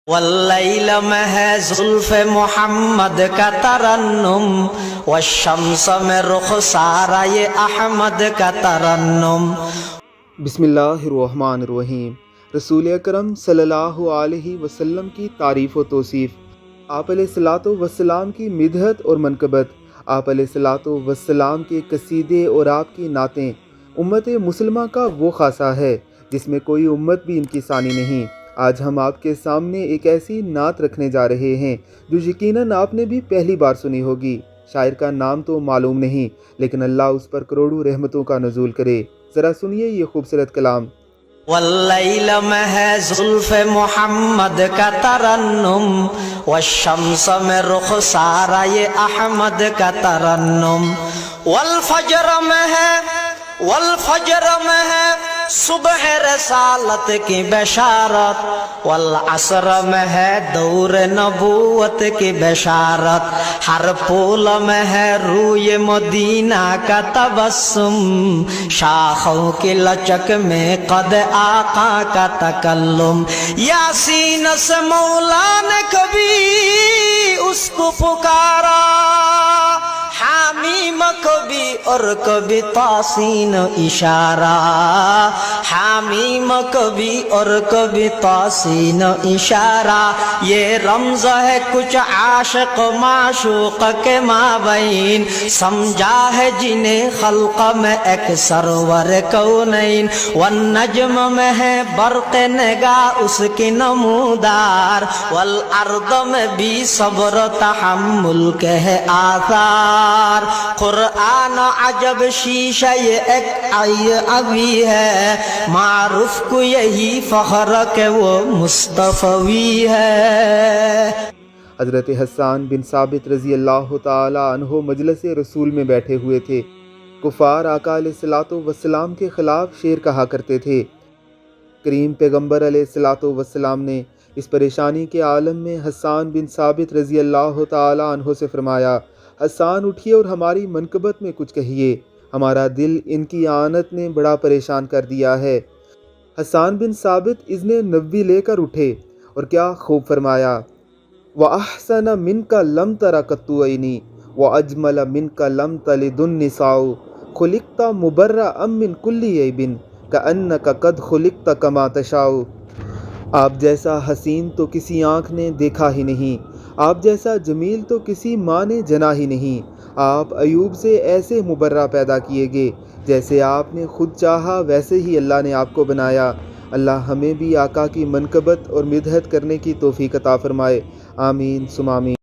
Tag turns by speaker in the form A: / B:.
A: واللیل میں ہے زلف محمد کا ترنم، والشمس میں رخسارہ یہ احمد کا ترنم۔
B: بسم اللہ الرحمن الرحیم۔ رسول اکرم صلی اللہ علیہ وسلم کی تعریف و توصیف۔ آپ علیہ الصلوۃ والسلام کی مدحت اور منقبت، آپ علیہ الصلوۃ والسلام کے قصیدے اور آپ کی نعتیں امت مسلمہ کا وہ خاصہ ہے جس میں کوئی امت بھی ان کی ثانی نہیں۔ آج ہم آپ کے سامنے ایک ایسی نعت رکھنے جا رہے ہیں جو یقیناً آپ نے بھی پہلی بار سنی ہوگی۔ شاعر کا نام تو معلوم نہیں، لیکن اللہ اس پر کروڑوں رحمتوں کا نزول کرے۔ ذرا سنیے یہ خوبصورت کلام۔
A: واللیل میں ہے زلف محمد کا ترنم، والشمس میں رخسارہ یہ احمد کا ترنم۔ والفجر میں ہے صبح رسالت کی بشارت، والعصر میں ہے دور نبوت کی بشارت، ہر پھول میں ہے روی مدینہ کا تبسم، شاخوں کی لچک میں قد آقا کا تکلم۔ یاسین سے مولا نے کبھی اس کو پکارا، حامیم کبھی اور کبھی تاسین اشارہ، حامیم کبھی اور کبھی تاسین اشارہ۔ یہ رمز ہے کچھ عاشق معشوق کے مابین، سمجھا ہے جنہیں خلق میں ایک سرور کونین۔ والنجم میں ہے برق نگاہ اس کی نمودار، والارض میں بھی صبر تحمل کے ہے آثار۔ قرآن عجب شیشہ یہ ایک ابھی ہے، معروف کو یہی فخر کہ وہ مصطفی ہے۔
B: حضرت حسان بن ثابت رضی اللہ تعالی عنہ مجلس رسول میں بیٹھے ہوئے تھے۔ کفار آقا علیہ الصلوۃ والسلام کے خلاف شعر کہا کرتے تھے۔ کریم پیغمبر علیہ الصلوۃ والسلام نے اس پریشانی کے عالم میں حسان بن ثابت رضی اللہ تعالی عنہ سے فرمایا، حسان اٹھیے اور ہماری منقبت میں کچھ کہیے، ہمارا دل ان کی آنت نے بڑا پریشان کر دیا ہے۔ حسان بن ثابت اذن نبوی لے کر اٹھے اور کیا خوب فرمایا، وَأَحْسَنَ مِنْكَ لَمْ تَرَ قَطُّ عَيْنِي وَأَجْمَلَ مِنْكَ لَمْ تَلِدِ النِّسَاءُ خُلِقْتَ مُبَرَّأً مِنْ كُلِّ عَيْبٍ كَأَنَّكَ قَدْ خُلِقْتَ كَمَا تَشَاءُ۔ آپ جیسا حسین تو کسی آنکھ نے دیکھا ہی نہیں، آپ جیسا جمیل تو کسی ماں نے جنا ہی نہیں۔ آپ ایوب سے ایسے مبرہ پیدا کیے گئے جیسے آپ نے خود چاہا ویسے ہی اللہ نے آپ کو بنایا۔ اللہ ہمیں بھی آقا کی منقبت اور مدحت کرنے کی توفیق عطا فرمائے، آمین ثم آمین۔